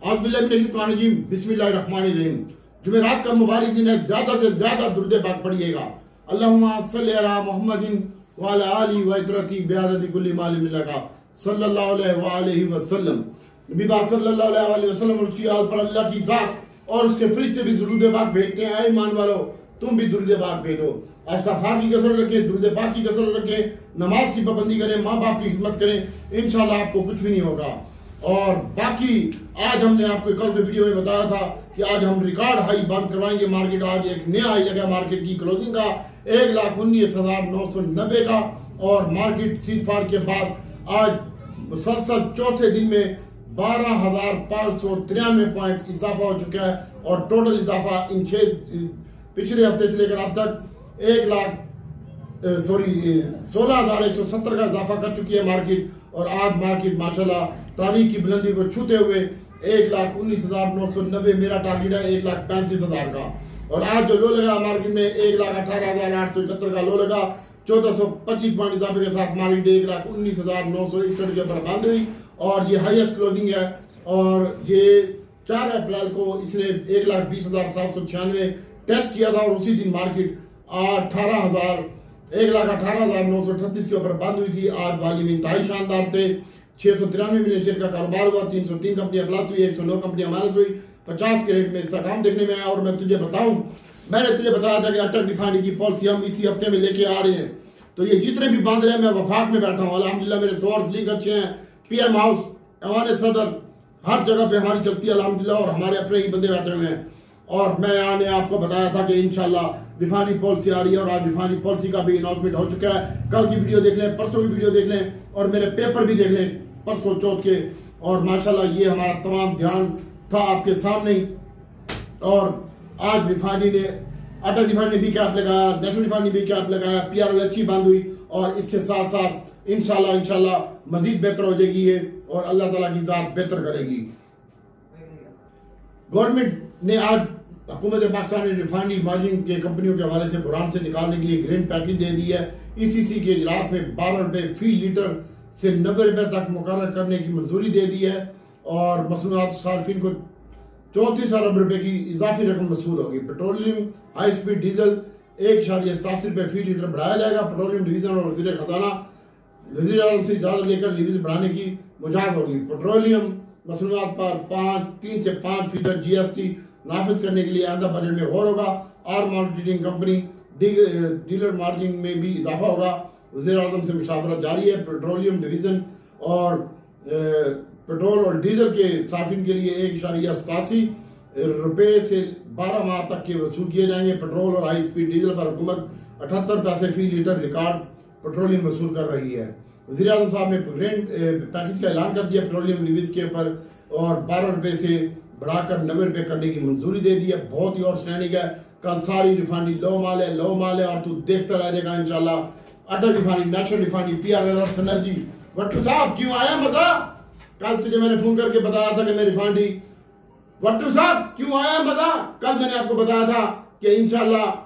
बिस्मिल्लाहिर्रहमानिर्रहीम। जुमेरात का मुबारक दिन है, ज्यादा से ज्यादा दुरूद पाक पढ़िएगा। अल्लाहुम्मा सल्ली अला मुहम्मदिन व अला आलिहि व इतरती बिआदति कुल्ली मालिम लका सल्लल्लाहु अलैहि वसल्लम। नबी पाक सल्लल्लाहु अलैहि वसल्लम और उसकी आल पर अल्लाह की जात और उसके फरिश्ते भी दुरूद पाक भेजते हैं। ईमान वालों, तुम भी दुरूद पाक भेजो। इस्तिग़फ़ार की कसरत रखें, दुरूद पाक की कसरत रखें, नमाज की पाबंदी करें, माँ बाप की खिदमत करें, इंशाल्लाह आपको कुछ भी नहीं होगा। और बाकी आज हमने आपको कल के वीडियो में बताया था कि आज हम रिकॉर्ड हाई बंद करवाएंगे मार्केट। आज एक नया हाई लगा मार्केट की क्लोजिंग का 1,19,990 का, और मार्केट सीजफायर के बाद आज मुसलसल चौथे दिन में 12,593 पॉइंट इजाफा हो चुका है। और टोटल इजाफा इन पिछले हफ्ते से लेकर अब तक 16,170 का इजाफा कर चुकी है मार्केट। और आज मार्केट माशाल्लाह तारीख की बुलंदी को छूते हुए 1,19,990 मेरा टारगेट है 1,35,000 का। और आज जो लो लगा मार्केट में 1,18,871 का लो लगा, 1425 पॉइंट इजाफे के साथ मार्केट 1,19,961 के ऊपर बंद हुई और ये हाईएस्ट क्लोजिंग है। और ये 4 अप्रैल को इसने 1,20,796 टच किया था और उसी दिन मार्केट 1,18,938 के ऊपर बंद हुई थी। आज वॉल्यूम इंतहाई शानदार थे, 693 मिलियन शेयर का कारोबार हुआ, 303 कंपनियां प्लस हुई, 109 कंपनियां माइनस हुई, 50 के रेट में इसका काम देखने में आया। और मैं तुझे बताऊं, मैंने तुझे बताया था कि अटल रिफाइनरी की पॉलिसी हम इसी हफ्ते में लेके आ रहे हैं। तो ये जितने भी बांध रहे हैं, मैं वफाक में बैठा हूँ, अल्हम्दुलिल्लाह मेरे सोर्स लिंक अच्छे हैं, पीएम हाउस, ऐवान सदर, हर जगह पे हमारी चलती है अल्हम्दुलिल्लाह, और हमारे अपने ही बंदे बैठे हुए हैं। और मैं आने आपको बताया था कि इंशाल्लाह रिफाइनरी पॉलिसी आ रही है, और आज रिफाइनरी पॉलिसी का भी अनाउंसमेंट हो चुका है। कल की वीडियो देख लें, परसों की वीडियो देख लें, और मेरे पेपर भी देख लें परसों चौथ के। और माशाल्लाह ये हमारा तमाम ध्यान था आपके सामने ही। और आज रिफाइनरी ने, अटल रिफाइनरी भी कैप लगाया, नेशनल रिफाइनरी भी कैप लगाया, पीआरएल अच्छी बंद हुई, और इसके साथ साथ इंशाल्लाह मजीद बेहतर हो जाएगी ये, और अल्लाह ताला की जात बेहतर करेगी। गवर्नमेंट ने आज हुकूमत पाकिस्तान ने रिफाइनरी मार्जिन के कंपनियों के हवाले से बुरान से निकालने के लिए ग्रीन पैकेज दे दी है। ईसीसी के इजलास में 12 रुपए फी लीटर से 90 रुपए तक मुकर्रर करने की मंजूरी दे दी है। और मसनूआत सार्फिन को 34 अरब रुपए की इजाफी रकम वसूल होगी। पेट्रोलियम हाई स्पीड डीजल 1.87 रुपए फी लीटर बढ़ाया जाएगा। पेट्रोलियम डिवीजन और वजीर खजाना वजीर आज़म से इजाजत लेकर लीवरेज बढ़ाने की मुजाहत होगी। पेट्रोलियम मसनूआत पर 3 से 5% जीएसटी नाफिज करने के लिए आंदा बजट में गौर होगा। और मार्केटिंग कंपनी डीलर मार्जिन में भी इजाफा होगा। वज़ीर आज़म से मुशावरत जारी है। पेट्रोलियम डिवीजन और पेट्रोल और डीजल के साफिन के लिए 1.87 रुपए से 12 माह तक के वसूल किए जाएंगे। पेट्रोल और हाई स्पीड डीजल पर हुकूमत 78 पैसे फी लीटर रिकॉर्ड पेट्रोलियम वसूल कर रही है। वज़ीर आज़म साहब ने ग्रेन पैकेज का ऐलान कर दिया पेट्रोलियम डिवीज के ऊपर, और 12 रुपए से बढ़ाकर 90 रुपए करने की मंजूरी दे दी है। बहुत ही आउटस्टैंडिंग है। कल सारी रिफाइनरी लो माल है, और तू देखता रह जाएगा इंशाल्लाह। अटल रिफाइनरी, नेशनल रिफाइनरी, पीआरएल और सिनर्जी। भट्टू साहब क्यों आया मजा? कल तुझे मैंने फोन करके बताया था कि मैं रिफाइनरी, भट्टू साहब क्यों आया मजा? कल मैंने आपको बताया था कि इंशाल्लाह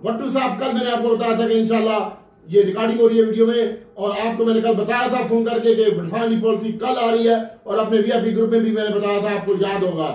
भट्टू साहब, कल मैंने आपको बताया था कि इंशाल्लाह ये रिकॉर्डिंग हो रही है वीडियो में, और आपको मैंने कल बताया था फोन करके कि रिफाइनरी पॉलिसी कल आ रही है। और अपने वीआईपी ग्रुप में भी मैंने बताया था, आपको याद होगा।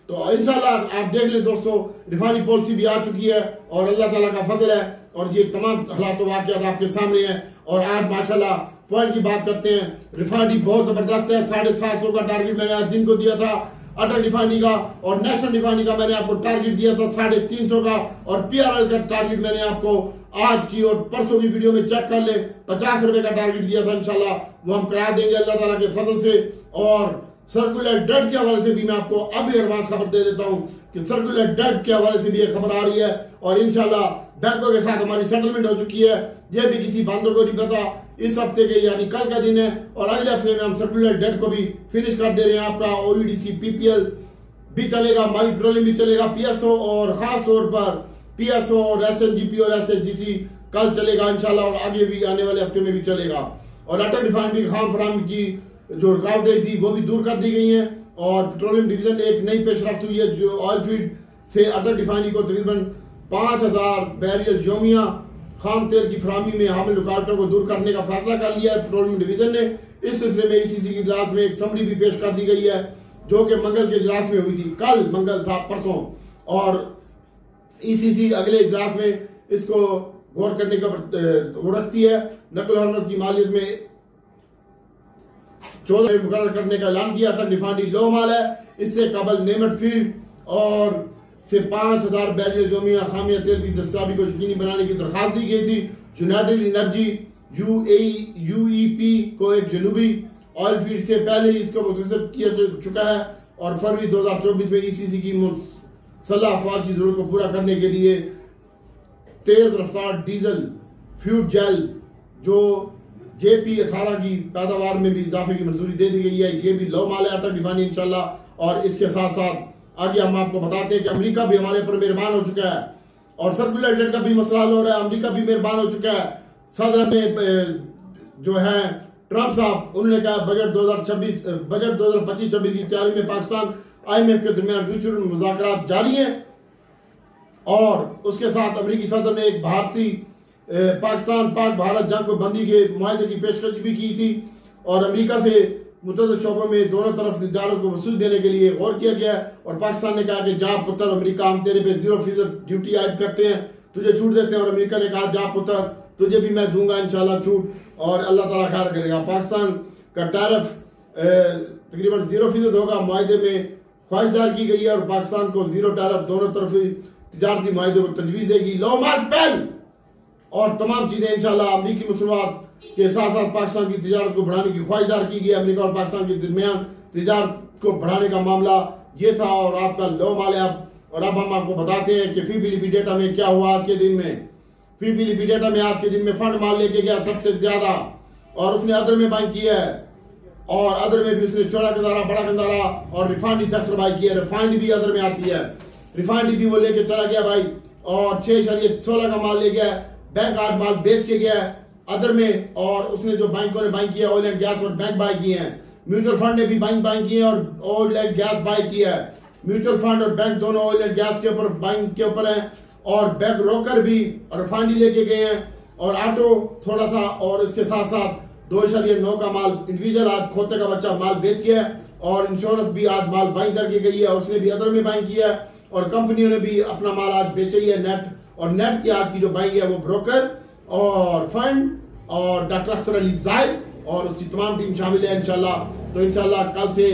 तो इंशाल्लाह आप देख लें दोस्तों, रिफाइनरी पॉलिसी भी आ चुकी है, और अल्लाह ताला का फजल है, और ये तमाम हालात वाक़यात आपके सामने है। और आज माशाल्लाह पॉइंट की बात करते हैं, रिफाइनरी बहुत जबरदस्त है। 750 का टारगेट मैंने आज दिन को दिया था अटल रिफाइनरी का, और नेशनल रिफाइनरी का मैंने आपको टारगेट दिया था 350 का, और पीआरएल का टारगेट मैंने आपको आज की और परसों की वीडियो में चेक कर ले 50 रुपए का टारगेट दिया था। इंशाल्लाह वो हम करा देंगे अल्लाह ताला के फजल से। और सर्कुलर डेट के हवाले से भी मैं आपको अभी एडवांस खबर दे देता हूं कि सर्कुलर डेट के हवाले से भी एक खबर आ रही है, और इंशाल्लाह बैंकों के साथ हमारी सेटलमेंट हो चुकी है। यह भी किसी बंदर को नहीं पता। इस हफ्ते के यानी कल का दिन है, और अगले हफ्ते में हम सर्कुलर डेट को भी फिनिश कर दे रहे हैं। आपका ओईडीसी पीपीएल भी चलेगा, मारी पेट्रोलियम भी चलेगा, पीएसओ और खास तौर पर पीएसओ और एसएनजीपी और एसएचजीसी कल चलेगा इंशाल्लाह, और आगे भी आने वाले हफ्ते में भी चलेगा। और अटल रिफाइनरी खाम फराहमी की जो रुकावटें थी वो भी दूर कर दी गई हैं। और पेट्रोलियम डिवीजन एक नई पेशरफ्त हुई है, जो ऑयल फीड से अटल रिफाइनरी को तकरीबन 5000 बैरियल योमिया खाम तेल की फराहमी में हामिल रुकावटों को दूर करने का फैसला कर लिया है पेट्रोलियम डिवीजन ने। इस सिलसिले में ईसीसी के इजलास में एक समरी भी पेश कर दी गई है जो कि मंगल के इजलास में हुई थी। कल मंगल था, परसों, और ईसीसी अगले इजलास में इसको गौर करने का वो रखती है। नकल हरमत की मालियत में 14 मुकर्रर करने का ऐलान किया था। रिफाइनरी लो माल है। इससे कबल नेमट फील्ड और से 5000 बैरल जोमिया खामिया तेल की दस्ताबी को यकीनी बनाने की दरखास्त दी गई थी। यूनाइटेड एनर्जी यूईपी को एक जनूबी ऑयल फील्ड से पहले इसको मुतसब किया चुका है और फरवरी 2024 में ईसीसी की मुसल्लह अफवाज की जरूरत को पूरा करने के लिए तेज रफ्तार डीजल फ्यूल जेल जो JP18 की पैदावार में भी इजाफे की मंजूरी दे दी गई है। ये भी लो माल है अटक रिफाइनरी इंशाल्लाह। और इसके साथ साथ आगे हम आपको बताते हैं कि अमेरिका भी हमारे पर मेहरबान हो चुका है और सर्कुलर जेट का भी मसला हल हो रहा है। अमेरिका भी मेहरबान हो चुका है। सदर ने जो है ट्रंप साहब, उन्होंने कहा बजट 2025-26 की तैयारी में पाकिस्तान IMF के दरमियान फ्यूचर मुज़ाकरात जारी हैं। और उसके साथ अमेरिकी सदर ने एक भारतीय पाकिस्तान पाक भारत जंग को बंदी के मुआहदे की पेशकश भी की थी और अमेरिका से मुतअद्दिद शोबों में दोनों तरफ तिजारत को वसूल देने के लिए गौर किया गया और पाकिस्तान ने कहा कि जा पुत्र अमेरिका, हम तेरे पे 0% ड्यूटी आयद करते हैं, तुझे छूट देते हैं। और अमेरिका ने कहा जा पुत्र, तुझे भी मैं दूंगा इंशाल्लाह छूट और अल्लाह ताला खैर करेगा। पाकिस्तान का टैरिफ तकरीबन 0% होगा। मुआहदे में ख्वाहिश जाहिर की गई है और पाकिस्तान को 0 टैरिफ दोनों तरफ तिजारती मुआहदे को तजवीज देगी। लो माल पहल और तमाम चीजें इंशाल्लाह अमरीकी मसनूआत के साथ साथ पाकिस्तान की तिजारत को बढ़ाने की ख्वाहिश जाहिर की गई। अमेरिका और पाकिस्तान के दरमियान तिजारत को बढ़ाने का मामला ये था और आपका लो माल है। और अब हम आपको बताते हैं कि फीबिलिटी डेटा में क्या हुआ आज के दिन में। फीबिलिटी डेटा में आज के दिन में फंड माल लेके गया सबसे ज्यादा और उसने अदर में बाइंग किया है और अदर में भी उसने छोटा कंदारा, बड़ा कंदारा और रिफाइनरी सेक्टर बाइंग किया है। रिफाइनरी भी अदर में आती है। रिफाइनरी भी वो लेके चला गया भाई और 6.16 का माल ले गया। बैंक आज माल बेच के गया अदर में और उसने जो बैंकों ने बाइंग किया ऑयल एंड गैस और बैंक बाय किए हैं। म्यूचुअल फंड ने भी बाइंग किए और ऑयल एंड गैस बाय किया है। म्यूचुअल फंड और बैंक दोनों ऑयल एंड गैस के ऊपर बाइंग के ऊपर है और बैंक रोकर भी रिफाइनरी लेके गए हैं और ऑटो थोड़ा सा और इसके साथ साथ 2.9 का माल इंडिविजुअल आज खोते का बच्चा माल बेच गया और इंश्योरेंस भी आज माल बाइंग करके गई है। उसने भी अदर में बाइंग किया है और कंपनियों ने भी अपना माल आज बेची है नेट। और नेट की आज की जो बाइंग है वो ब्रोकर और फंड और डॉक्टर अख्तर अली जायद और उसकी तमाम टीम शामिल है इंशाल्लाह। तो इंशाल्लाह कल से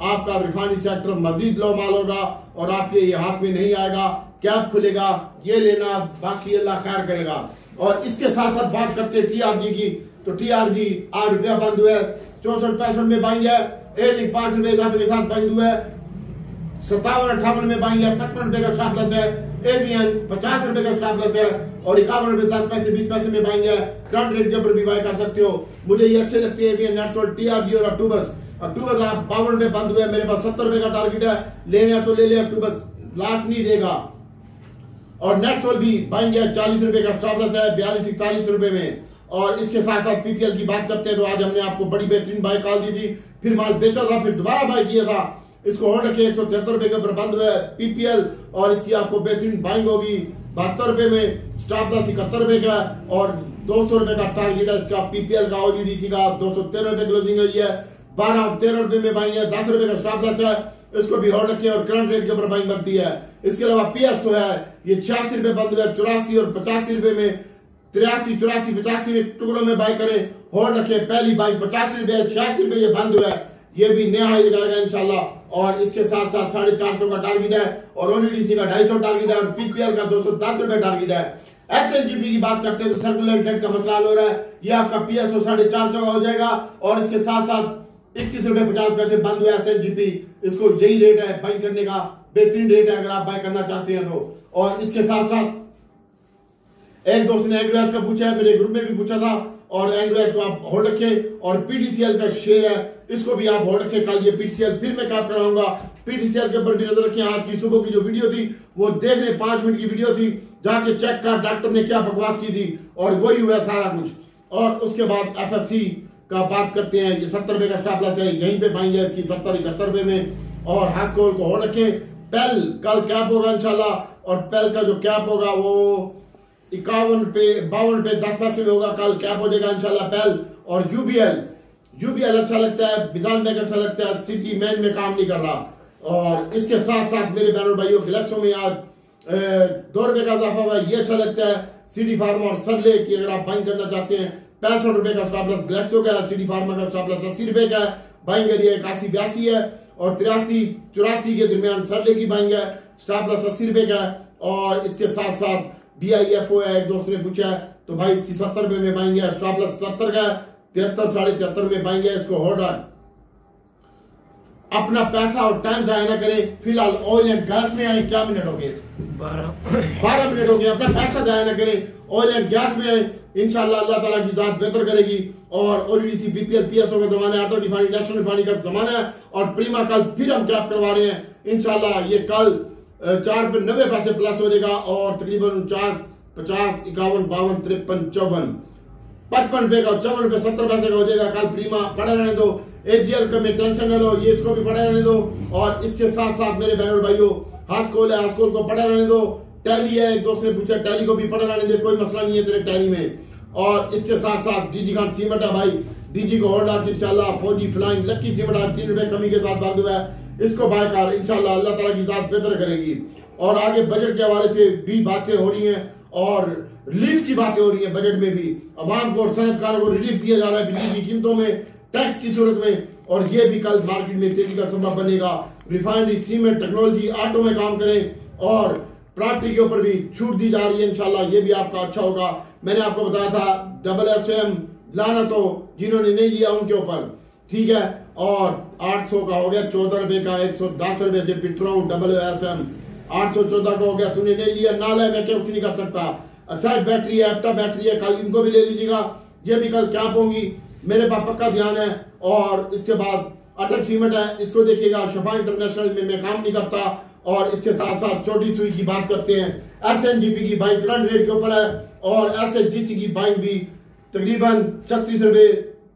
आपका रिफाइनरी सेक्टर मजीद लो माल होगा और आपके ये हाथ में नहीं आएगा। कैप खुलेगा, ये लेना, बाकी अल्लाह खैर करेगा। और इसके साथ साथ बात करते हैं TRG की। तो TRG आज रुपया बंद हुआ है 64-65 में बाइंग है। एयर 5 रुपए इजाफे के साथ बाइंग हुआ है। 57-58 में बाइंग है। 55 रुपए का स्टॉप लॉस है। एवियन 50 रुपए का स्टॉप लॉस है और 51 रुपए 10 पैसे 20 पैसे में बाइंग है। करंट रेट के ऊपर भी बाय कर सकते हो। मुझे ये अच्छे लगते हैं एवियन, नेटसोल्ट, TRG और अक्टूबस। अक्टूबस आप 52 रुपए बंद हुए, मेरे पास 70 रुपए का टारगेट है, लेने तो ले ले, अक्टूबस लास्ट नहीं देगा। और नेटसोल्ट भी बाइंग है, 40 रुपए का स्टॉप लॉस है 42-41 रुपए में। और इसके साथ साथ PPL की बात करते हैं तो आज हमने आपको बड़ी बेहतरीन बाय कॉल दी थी, फिर माल बेचा था, फिर दोबारा बाय किया था। इसको होल्ड रखे 173 रुपए के ऊपर बंद हुआ है PPL और इसकी आपको बेहतरीन बाइंग होगी 72 रुपए में। स्टॉप लॉस 71 रुपए का और 200 रुपए का टारगेट है इसका। PPL का OGDC का 213 रुपए क्लोजिंग हुई है। 12 और 13 रुपए में बाइंग है। 10 रुपए का स्टॉप लॉस है, इसको भी होल्ड रखे और करंट रेट के ऊपर बाइंग बनती है। इसके अलावा PSO है, ये 86 रुपए बंद हुआ है। 84 और 85 रुपए में 83, 84, 85 में टुकड़ों में बाय करें, होल्ड रखे। पहली बाइंग 85 रुपए, 86 रुपए ये बंद हुआ है, ये भी नया हाई लगाएगा इंशाल्लाह। और इसके साथ साथ 450 का टारगेट है और OGDC का 250 टारगेट है और PPL का 210 रुपए टारगेट है। SNGP की बात करते हैं तो सर्कुलर डेट का मसला हो रहा है। ये आपका PSO 450 का हो जाएगा और इसके साथ साथ 21 रुपए 50 पैसे बंद हुआ है SNGP। इसको यही रेट है बाइंग करने का, बेहतरीन रेट है अगर आप बाय करना चाहते हैं तो। और इसके साथ साथ एक दोस्त ने एंग्रोएस का पूछा है, मेरे ग्रुप में भी पूछा था और एंग्रोएस को आप होल्ड रखें। और PTCL का शेयर है, इसको भी आप होल्ड रखें। कल ये PTCL फिर मैं कैप कराऊंगा। PTCL के ऊपर भी नजर रखें। आज की सुबह की जो वीडियो थी वो देख लें, 5 मिनट की वीडियो थी, जाके चेक कर डॉक्टर ने क्या बकवास की थी और वही हुआ सारा कुछ। और उसके बाद FFC का बात करते हैं, ये 70 रुपए का स्टॉप लॉस है, यहीं पे पाएंगे इसकी 70-71 रुपए में। और हास्कोल को होल्ड रखें। पेल कल कैप होगा इंशाल्लाह और पेल का जो कैप होगा वो 51 रुपए 52 रुपए 10 पैसे में होगा, कल कैप हो जाएगा इंशाल्लाह पेल। और UBL यूबीएल अच्छा लगता है, बिजान बैंक अच्छा लगता है, सिटी मैन में काम नहीं कर रहा। और इसके साथ साथ मेरे बहनों भाइयों ग्लैक्सो में आज 2 रुपए का इजाफा हुआ, ये अच्छा लगता है। सिटी फार्मा और सरले की अगर आप बाइंग करना चाहते हैं 65 रुपए का स्टॉप लॉस ग्लैक्सो का है, सिटी फार्मा का स्टॉप लॉस 80 रुपए का है, बाइंग एरिया 81-82 है और 83-84 के दरमियान सरले की बाइंग है, स्टॉप लॉस 80 रुपए का है। और इसके साथ साथ BIFO है, एक दोस्त ने पूछा है तो भाई इसकी 70 रुपए में बाइंग है, स्टॉप लॉस 70 का है, 73 73.5 में बाइंग है। इसको होल्ड ऑन, अपना पैसा और टाइम जाया ना करें। फिलहाल ऑयल एंड गैस में आए, क्या मिनट हो गए? 12 मिनट हो गए। अपना पैसा जाया ना करें, ऑयल एंड गैस में आए, इंशाल्लाह अल्लाह ताला की जात बेहतर करेगी। और ODDC BPL PSO का जमाना है, ऑटो रिफाइनरी नेशनल रिफाइनरी का जमाना है और प्रीमा कल फिर हम गैप करवा रहे हैं। इंशाल्लाह ये कल 4 पे 90 पैसे प्लस हो जाएगा और तकरीबन 49, 50, 51, 52, 53, 54, 55 रुपए का, 54 रुपए 70 पैसे का हो जाएगा। कल प्रीमा पड़े रहने दो, AGL का में टेंशन न लो, ये इसको भी पड़े रहने दो। और इसके साथ साथ मेरे बहनों भाइयों हास्कोल है, हास्कोल को पड़े रहने दो। टैली है, एक दोस्त ने पूछा टैली को भी पड़े रहने दे, कोई मसला नहीं है तेरे टैली में। और इसके साथ साथ DG खान सीमेंट है भाई, DG को होल्ड आके इंशाल्लाह फौजी फ्लाइंग लक्की सीमेंट आज 3 रुपए कमी के साथ बंद हुआ है, इसको बाय कर, इंशाल्लाह अल्लाह ताला की जात बेहतर करेगी। और आगे बजट के हवाले से भी बातें हो रही हैं और रिलीफ की बातें हो रही हैं। बजट में भी अवाम को और सनतकारों को रिलीफ दिया जा रहा है बिजली की कीमतों में, टैक्स की सूरत में, और ये भी कल मार्केट में तेजी का सबब बनेगा। रिफाइनरी, सीमेंट, टेक्नोलॉजी, ऑटो में काम करें और प्रॉपर्टी के ऊपर भी छूट दी जा रही है, इंशाल्लाह ये भी आपका अच्छा होगा। मैंने आपको बताया था SSM लाना तो जिन्होंने नहीं लिया उनके ऊपर, ठीक है। और 800 का हो गया 14 रुपए का, 110 रुपए से पिट रहा हूँ। SSM 814 का हो गया, तूने नहीं लिया, नाला है, मैं क्या कुछ नहीं कर सकता। अच्छा बैटरी है, एप्टा बैटरी है, कल इनको भी ले लीजिएगा, ये भी कल क्या होंगी, मेरे पास पक्का ध्यान है। और इसके बाद अटक सीमेंट है, इसको देखिएगा, शफा इंटरनेशनल में मैं काम नहीं करता। और इसके साथ साथ छोटी सुई की बात करते हैं, SNGP की बाइक करंट रेट के ऊपर है और SHGC की बाइक भी तकरीबन 36 रुपए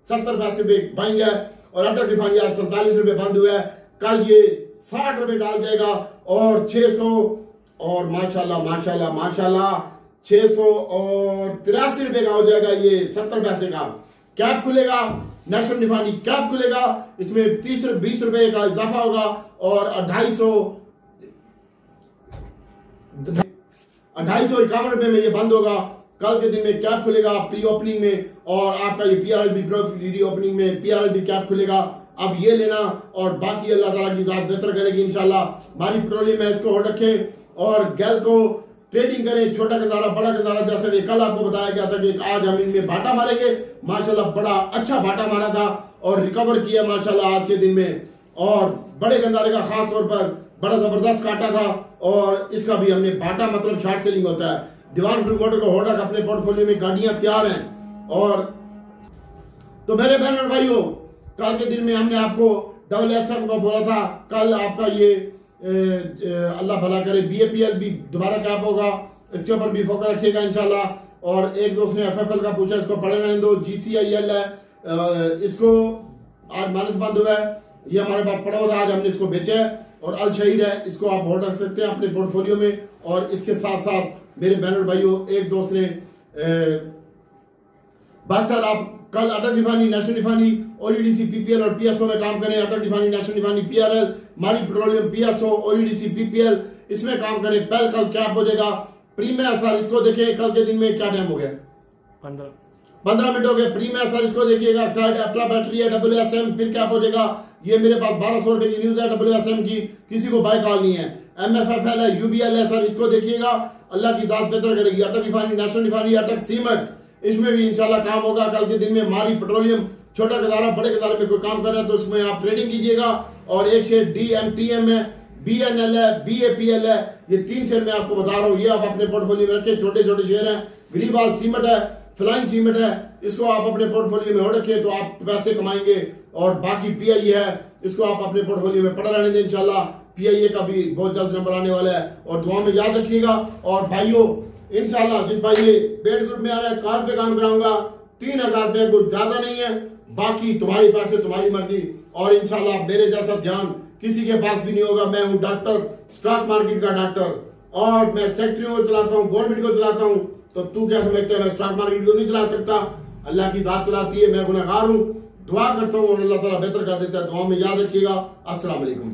70 पैसे पे बाइक है। और अटक रिफाइनरी आज 47 रुपए बंद हुआ है, कल ये 60 रुपए डाल जाएगा और 600 और माशाल्लाह माशाल्लाह माशाल्लाह 683 रुपए का हो जाएगा, ये 70 पैसे का कैप खुलेगा। नेशनल रिफाइनरी कैप खुलेगा, इसमें 20 रुपए का इजाफा होगा और 251 रुपए में ये बंद होगा। कल के दिन में कैप खुलेगा प्री ओपनिंग में और आपका ये PRLB ओपनिंग में PRLB कैप खुलेगा। अब ये लेना और बाकी अल्लाह ताला की जात बेहतर करेगी इंशाल्लाह। मारी पेट्रोलियम है, इसको होल्ड रखें और गैल को ट्रेडिंग करें, छोटा गंदारा बड़ा गंदारा। जैसा कि कल आपको बताया गया था कि आज हम इनमें भाटा मारेंगे, माशाल्लाह बड़ा अच्छा भाटा मारा था और रिकवर किया माशाल्लाह आज के दिन में। और बड़े गंदारे का खास तौर पर बड़ा जबरदस्त काटा था और इसका भी हमने भाटा मतलब शॉर्ट सेलिंग होता है। दीवान फ्री मोटर को होल्ड रख, अपने पोर्टफोलियो में गाड़ियां तैयार हैं। और तो मेरे बहन और भाइयों कल के दिन में हमने आपको SSM को बोला था, कल आपका ये अल्लाह भला करे BAPL भी दोबारा कैप होगा, इसके ऊपर भी फोकस रखिएगा इंशाल्लाह। और एक दोस्त ने FFL का पूछा, इसको पढ़े रहने दो। GCIL है, इसको आज माइनस बंद हुआ है, ये हमारे पास पड़ा हुआ था, आज हमने इसको बेचा है। और अल शहीद है, इसको आप होल्ड रख सकते हैं अपने पोर्टफोलियो में। और इसके साथ साथ मेरे बहन और भाइयों एक दोस्त ने बस सर आप कल अटक refinery, national refinery, ODDC PPL और PSO में काम करें। अटक रिफाइनरी, नेशनल रिफाइनरी, PRL, मारी पेट्रोलियम, PSO, ODDC PPL इसमें काम करें। पहल कल कैप हो जाएगा। प्रीमियर सर इसको देखिए, कल के दिन में क्या टाइम हो गया, 15 मिनट हो गए। प्रीमियर सर इसको देखिएगा, साइड एप्टा बैटरी है, WSM फिर कैप हो जाएगा। ये मेरे पास 1200 रुपए की न्यूज है WSM की, किसी को बाय कॉल नहीं है। MFFL है, UBL है सर, इसको देखिएगा, अल्लाह की जात बेहतर करेगी। अटक रिफाइनरी, नेशनल रिफाइनरी, अटक सीमेंट, इसमें भी इंशाल्लाह काम होगा कल के दिन में। मारी पेट्रोलियम, छोटा गदारा बड़े गदारे में कोई काम कर रहा है तो उसमें आप ट्रेडिंग कीजिएगा। और एक शेयर DMTM है, BNL है, BAPL है, ये 3 शेयर मैं आपको बता रहा हूँ, ये आप अपने पोर्टफोलियो में रखें। छोटे छोटे शेयर हैं। गरीबाल सीमेंट है, फ्लाइंग सीमेंट है, इसको आप अपने पोर्टफोलियो में हो रखें तो आप पैसे कमाएंगे। और बाकी PIA है, इसको आप अपने पोर्टफोलियो में पड़ा रहने दें इंशाल्लाह। PIA का भी बहुत जल्द नंबर आने वाला है और दुआ में याद रखिएगा। और भाइयों इंशाल्लाह जिस भाई ये पेड ग्रुप में आ रहा है, कॉल पे काम कराऊंगा, 3000 रुपए कुछ ज्यादा नहीं है, बाकी तुम्हारे पैसे तुम्हारी मर्जी। और इंशाल्लाह मेरे जैसा ध्यान किसी के पास भी नहीं होगा। मैं हूँ डॉक्टर, स्टॉक मार्केट का डॉक्टर, और मैं सेक्रेटरी को चलाता हूँ, गवर्नमेंट को चलाता हूँ। तो तू क्या समझता है मैं स्टॉक मार्केट को नहीं चला सकता? अल्लाह की जात चलाती है, मैं गुनहगार हूँ। दुआ करता हूँ और अल्लाह ताला बेहतर कर देता है। दुआ में याद रखिएगा। अस्सलाम वालेकुम।